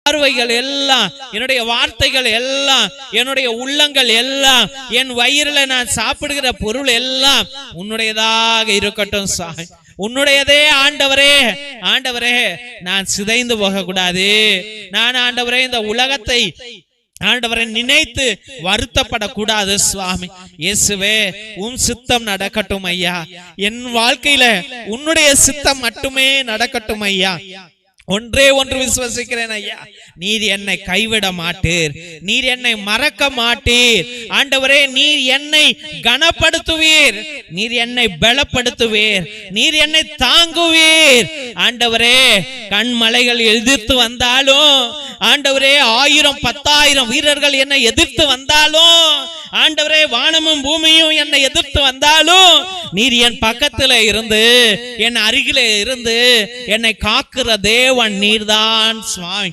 பார்வைகள் எல்லாம், என்னுடைய வார்த்தைகள் எல்லாம், என்னுடைய உள்ளங்கள் எல்லாம், என் வயிறுல நான் சாப்பிடுகிற பொருள் எல்லாம் உன்னுடையதாக இருக்கட்டும் சாமி. உன்னுடையதே ஆண்டவரே. ஆண்டவரே, நான் சிதைந்து போக கூடாது. நான் ஆண்டவரே இந்த உலகத்தை ஆண்டவரை நினைத்து வருத்தப்படக்கூடாது சுவாமி. இயேசுவே, உம் சித்தம் நடக்கட்டும் ஐயா. என் வாழ்க்கையில உன்னுடைய சித்தம் மட்டுமே நடக்கட்டும் ஐயா. ஒன்றே ஒன்று விசுவசிக்கிறேன் ஐயா, நீர் என்னை கைவிட மாட்டீர், நீர் என்னை மறக்க மாட்டீர். ஆண்டவரே, நீர் என்னை கனப்படுத்துவீர், நீர் என்னை பலப்படுத்துவீர், நீர் என்னை தாங்குவீர். ஆண்டவரே, கண்மலைகள் எதிர்த்து வந்தாலும், ஆண்டவரே 1000 10,000 வீரர்கள் என்னை எதிர்த்து வந்தாலும், ஆண்டவரே வானமும் பூமியும் என்னை எதிர்த்து வந்தாலும், நீர் என் பக்கத்துல இருந்து, என் அருகிலே இருந்து என்னை காக்கிற தேவன் நீர்தான் சுவாமி.